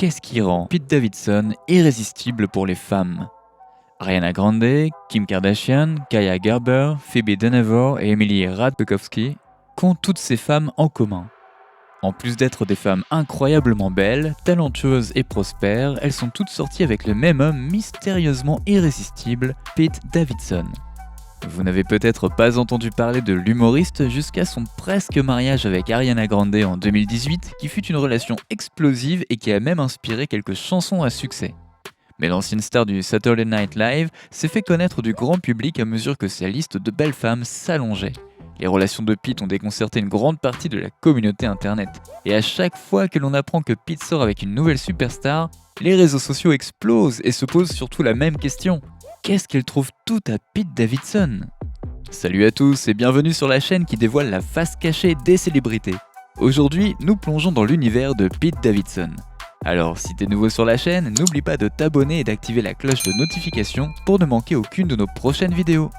qu'est-ce qui rend Pete Davidson irrésistible pour les femmes? Ariana Grande, Kim Kardashian, Kaia Gerber, Phoebe Dynevor et Emily Ratajkowski qu'ont toutes ces femmes en commun. En plus d'être des femmes incroyablement belles, talentueuses et prospères, elles sont toutes sorties avec le même homme mystérieusement irrésistible, Pete Davidson. Vous n'avez peut-être pas entendu parler de l'humoriste jusqu'à son presque mariage avec Ariana Grande en 2018, qui fut une relation explosive et qui a même inspiré quelques chansons à succès. Mais l'ancienne star du Saturday Night Live s'est fait connaître du grand public à mesure que sa liste de belles femmes s'allongeait. Les relations de Pete ont déconcerté une grande partie de la communauté internet. Et à chaque fois que l'on apprend que Pete sort avec une nouvelle superstar, les réseaux sociaux explosent et se posent surtout la même question. Qu'est-ce qu'elle trouve tout à Pete Davidson? Salut à tous et bienvenue sur la chaîne qui dévoile la face cachée des célébrités. Aujourd'hui, nous plongeons dans l'univers de Pete Davidson. Alors, si t'es nouveau sur la chaîne, n'oublie pas de t'abonner et d'activer la cloche de notification pour ne manquer aucune de nos prochaines vidéos.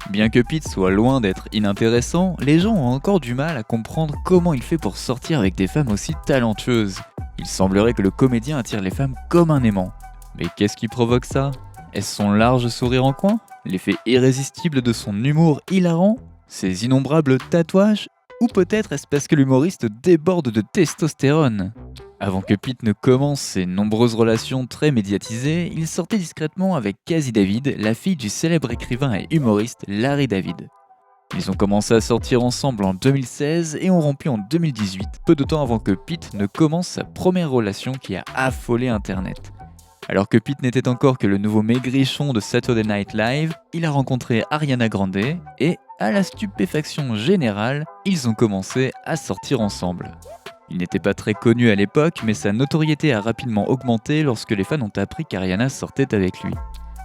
Bien que Pete soit loin d'être inintéressant, les gens ont encore du mal à comprendre comment il fait pour sortir avec des femmes aussi talentueuses. Il semblerait que le comédien attire les femmes comme un aimant. Mais qu'est-ce qui provoque ça? Est-ce son large sourire en coin? L'effet irrésistible de son humour hilarant? Ses innombrables tatouages? Ou peut-être est-ce parce que l'humoriste déborde de testostérone? Avant que Pete ne commence ses nombreuses relations très médiatisées, il sortait discrètement avec Casey David, la fille du célèbre écrivain et humoriste Larry David. Ils ont commencé à sortir ensemble en 2016 et ont rompu en 2018, peu de temps avant que Pete ne commence sa première relation qui a affolé Internet. Alors que Pete n'était encore que le nouveau maigrichon de Saturday Night Live, il a rencontré Ariana Grande et, à la stupéfaction générale, ils ont commencé à sortir ensemble. Il n'était pas très connu à l'époque, mais sa notoriété a rapidement augmenté lorsque les fans ont appris qu'Ariana sortait avec lui.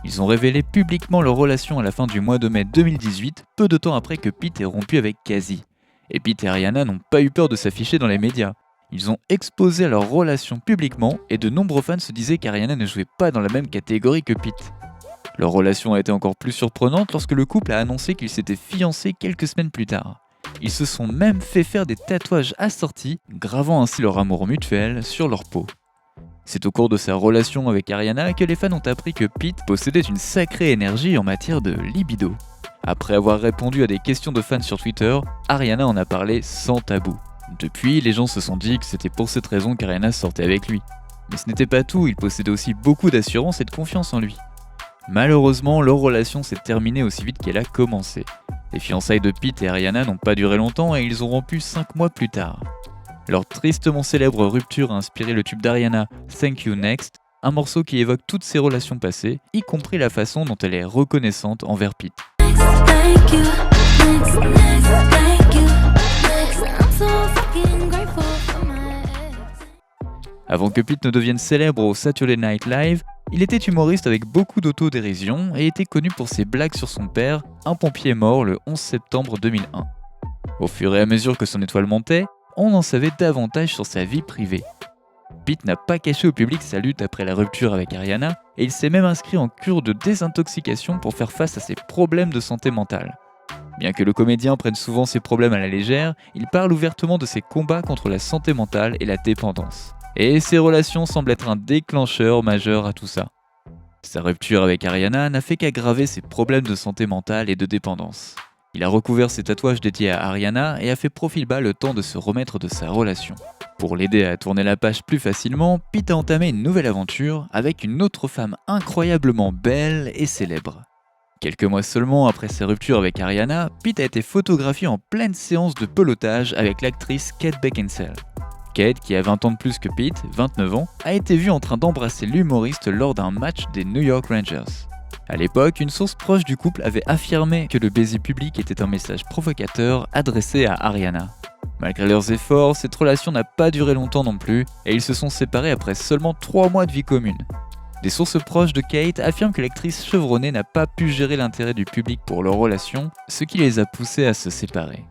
Ils ont révélé publiquement leur relation à la fin du mois de mai 2018, peu de temps après que Pete ait rompu avec Casey. Et Pete et Ariana n'ont pas eu peur de s'afficher dans les médias. Ils ont exposé leur relation publiquement et de nombreux fans se disaient qu'Ariana ne jouait pas dans la même catégorie que Pete. Leur relation a été encore plus surprenante lorsque le couple a annoncé qu'ils s'étaient fiancés quelques semaines plus tard. Ils se sont même fait faire des tatouages assortis, gravant ainsi leur amour mutuel sur leur peau. C'est au cours de sa relation avec Ariana que les fans ont appris que Pete possédait une sacrée énergie en matière de libido. Après avoir répondu à des questions de fans sur Twitter, Ariana en a parlé sans tabou. Depuis, les gens se sont dit que c'était pour cette raison qu'Ariana sortait avec lui. Mais ce n'était pas tout, il possédait aussi beaucoup d'assurance et de confiance en lui. Malheureusement, leur relation s'est terminée aussi vite qu'elle a commencé. Les fiançailles de Pete et Ariana n'ont pas duré longtemps et ils ont rompu 5 mois plus tard. Leur tristement célèbre rupture a inspiré le tube d'Ariana Thank You Next, un morceau qui évoque toutes ses relations passées, y compris la façon dont elle est reconnaissante envers Pete. Avant que Pete ne devienne célèbre au Saturday Night Live, il était humoriste avec beaucoup d'autodérision et était connu pour ses blagues sur son père, un pompier mort le 11 septembre 2001. Au fur et à mesure que son étoile montait, on en savait davantage sur sa vie privée. Pete n'a pas caché au public sa lutte après la rupture avec Ariana et il s'est même inscrit en cure de désintoxication pour faire face à ses problèmes de santé mentale. Bien que le comédien prenne souvent ses problèmes à la légère, il parle ouvertement de ses combats contre la santé mentale et la dépendance. Et ses relations semblent être un déclencheur majeur à tout ça. Sa rupture avec Ariana n'a fait qu'aggraver ses problèmes de santé mentale et de dépendance. Il a recouvert ses tatouages dédiés à Ariana et a fait profil bas le temps de se remettre de sa relation. Pour l'aider à tourner la page plus facilement, Pete a entamé une nouvelle aventure avec une autre femme incroyablement belle et célèbre. Quelques mois seulement après sa rupture avec Ariana, Pete a été photographié en pleine séance de pelotage avec l'actrice Kate Beckinsale. Kate, qui a 20 ans de plus que Pete, 29 ans, a été vue en train d'embrasser l'humoriste lors d'un match des New York Rangers. À l'époque, une source proche du couple avait affirmé que le baiser public était un message provocateur adressé à Ariana. Malgré leurs efforts, cette relation n'a pas duré longtemps non plus, et ils se sont séparés après seulement 3 mois de vie commune. Des sources proches de Kate affirment que l'actrice chevronnée n'a pas pu gérer l'intérêt du public pour leur relation, ce qui les a poussés à se séparer.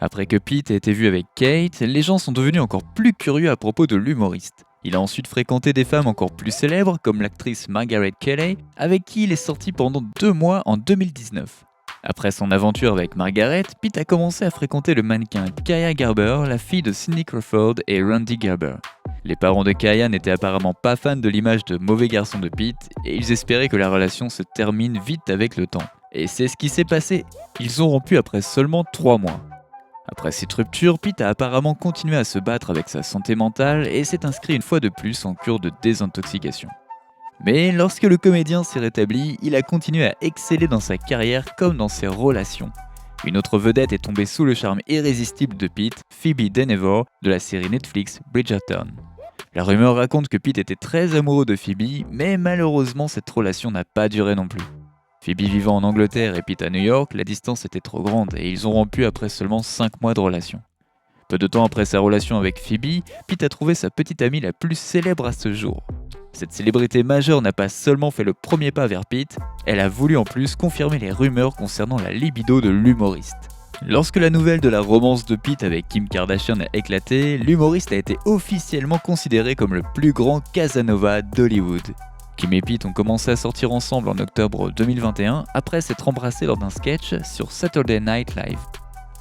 Après que Pete ait été vu avec Kate, les gens sont devenus encore plus curieux à propos de l'humoriste. Il a ensuite fréquenté des femmes encore plus célèbres comme l'actrice Margaret Qualley, avec qui il est sorti pendant 2 mois en 2019. Après son aventure avec Margaret, Pete a commencé à fréquenter le mannequin Kaia Gerber, la fille de Cindy Crawford et Randy Gerber. Les parents de Kaya n'étaient apparemment pas fans de l'image de mauvais garçon de Pete et ils espéraient que la relation se termine vite avec le temps. Et c'est ce qui s'est passé. Ils ont rompu après seulement 3 mois. Après cette rupture, Pete a apparemment continué à se battre avec sa santé mentale et s'est inscrit une fois de plus en cure de désintoxication. Mais lorsque le comédien s'est rétabli, il a continué à exceller dans sa carrière comme dans ses relations. Une autre vedette est tombée sous le charme irrésistible de Pete, Phoebe Dynevor, de la série Netflix Bridgerton. La rumeur raconte que Pete était très amoureux de Phoebe, mais malheureusement cette relation n'a pas duré non plus. Phoebe vivant en Angleterre et Pete à New York, la distance était trop grande et ils ont rompu après seulement 5 mois de relation. Peu de temps après sa relation avec Phoebe, Pete a trouvé sa petite amie la plus célèbre à ce jour. Cette célébrité majeure n'a pas seulement fait le premier pas vers Pete, elle a voulu en plus confirmer les rumeurs concernant la libido de l'humoriste. Lorsque la nouvelle de la romance de Pete avec Kim Kardashian a éclaté, l'humoriste a été officiellement considéré comme le plus grand Casanova d'Hollywood. Kim et Pete ont commencé à sortir ensemble en octobre 2021 après s'être embrassés lors d'un sketch sur Saturday Night Live.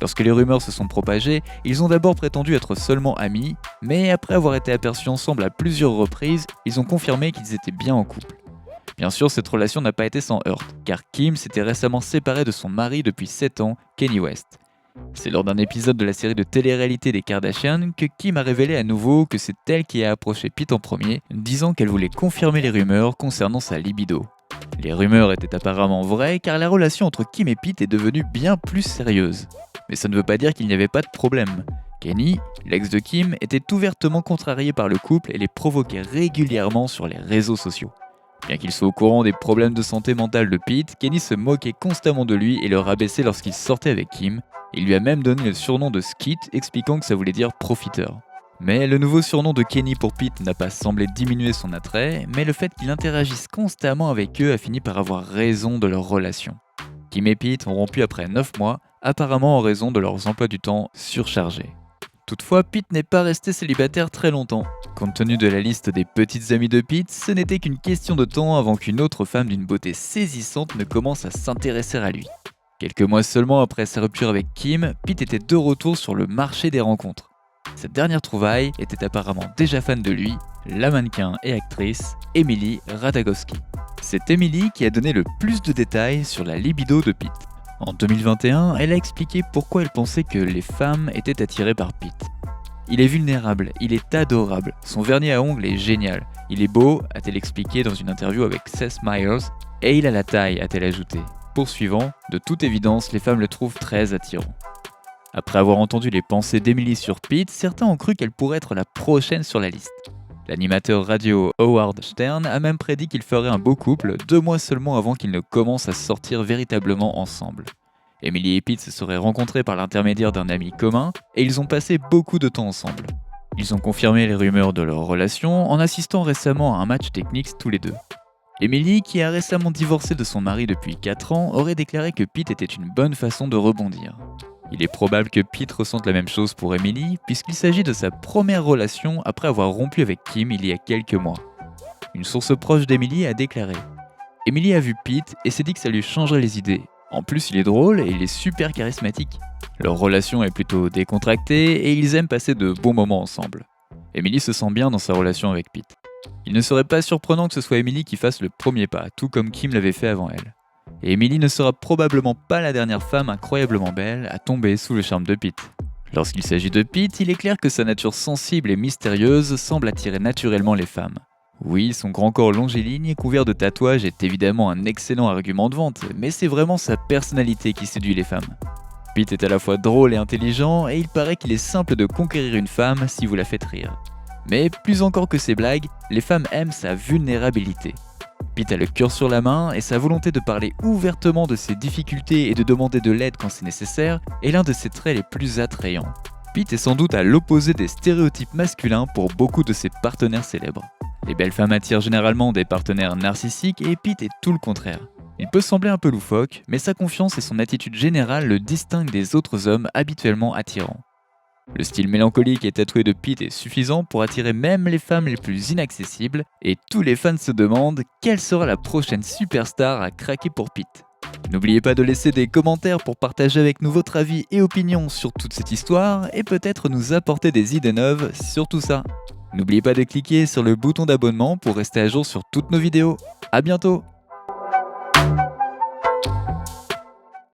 Lorsque les rumeurs se sont propagées, ils ont d'abord prétendu être seulement amis, mais après avoir été aperçus ensemble à plusieurs reprises, ils ont confirmé qu'ils étaient bien en couple. Bien sûr, cette relation n'a pas été sans heurts, car Kim s'était récemment séparée de son mari depuis 7 ans, Kanye West. C'est lors d'un épisode de la série de télé-réalité des Kardashian que Kim a révélé à nouveau que c'est elle qui a approché Pete en premier, disant qu'elle voulait confirmer les rumeurs concernant sa libido. Les rumeurs étaient apparemment vraies car la relation entre Kim et Pete est devenue bien plus sérieuse. Mais ça ne veut pas dire qu'il n'y avait pas de problème. Kenny, l'ex de Kim, était ouvertement contrarié par le couple et les provoquait régulièrement sur les réseaux sociaux. Bien qu'il soit au courant des problèmes de santé mentale de Pete, Kenny se moquait constamment de lui et le rabaissait lorsqu'il sortait avec Kim. Il lui a même donné le surnom de Skit, expliquant que ça voulait dire profiteur. Mais le nouveau surnom de Kenny pour Pete n'a pas semblé diminuer son attrait, mais le fait qu'il interagisse constamment avec eux a fini par avoir raison de leur relation. Kim et Pete ont rompu après 9 mois, apparemment en raison de leurs emplois du temps surchargés. Toutefois, Pete n'est pas resté célibataire très longtemps. Compte tenu de la liste des petites amies de Pete, ce n'était qu'une question de temps avant qu'une autre femme d'une beauté saisissante ne commence à s'intéresser à lui. Quelques mois seulement après sa rupture avec Kim, Pete était de retour sur le marché des rencontres. Cette dernière trouvaille était apparemment déjà fan de lui, la mannequin et actrice Emily Ratajkowski. C'est Emily qui a donné le plus de détails sur la libido de Pete. En 2021, elle a expliqué pourquoi elle pensait que les femmes étaient attirées par Pete. Il est vulnérable, il est adorable, son vernis à ongles est génial, il est beau, a-t-elle expliqué dans une interview avec Seth Meyers, et il a la taille, a-t-elle ajouté. Poursuivant, de toute évidence, les femmes le trouvent très attirant. Après avoir entendu les pensées d'Emily sur Pete, certains ont cru qu'elle pourrait être la prochaine sur la liste. L'animateur radio Howard Stern a même prédit qu'ils feraient un beau couple 2 mois seulement avant qu'ils ne commencent à sortir véritablement ensemble. Emily et Pete se seraient rencontrés par l'intermédiaire d'un ami commun et ils ont passé beaucoup de temps ensemble. Ils ont confirmé les rumeurs de leur relation en assistant récemment à un match technique tous les deux. Emily, qui a récemment divorcé de son mari depuis 4 ans, aurait déclaré que Pete était une bonne façon de rebondir. Il est probable que Pete ressente la même chose pour Emily, puisqu'il s'agit de sa première relation après avoir rompu avec Kim il y a quelques mois. Une source proche d'Emily a déclaré « Emily a vu Pete et s'est dit que ça lui changerait les idées. En plus, il est drôle et il est super charismatique. Leur relation est plutôt décontractée et ils aiment passer de bons moments ensemble. Emily se sent bien dans sa relation avec Pete. Il ne serait pas surprenant que ce soit Emily qui fasse le premier pas, tout comme Kim l'avait fait avant elle. Et Emily ne sera probablement pas la dernière femme incroyablement belle à tomber sous le charme de Pete. Lorsqu'il s'agit de Pete, il est clair que sa nature sensible et mystérieuse semble attirer naturellement les femmes. Oui, son grand corps longiligne et couvert de tatouages est évidemment un excellent argument de vente, mais c'est vraiment sa personnalité qui séduit les femmes. Pete est à la fois drôle et intelligent, et il paraît qu'il est simple de conquérir une femme si vous la faites rire. Mais plus encore que ses blagues, les femmes aiment sa vulnérabilité. Pete a le cœur sur la main et sa volonté de parler ouvertement de ses difficultés et de demander de l'aide quand c'est nécessaire est l'un de ses traits les plus attrayants. Pete est sans doute à l'opposé des stéréotypes masculins pour beaucoup de ses partenaires célèbres. Les belles femmes attirent généralement des partenaires narcissiques et Pete est tout le contraire. Il peut sembler un peu loufoque, mais sa confiance et son attitude générale le distinguent des autres hommes habituellement attirants. Le style mélancolique et tatoué de Pete est suffisant pour attirer même les femmes les plus inaccessibles, et tous les fans se demandent quelle sera la prochaine superstar à craquer pour Pete. N'oubliez pas de laisser des commentaires pour partager avec nous votre avis et opinion sur toute cette histoire, et peut-être nous apporter des idées neuves sur tout ça. N'oubliez pas de cliquer sur le bouton d'abonnement pour rester à jour sur toutes nos vidéos. À bientôt!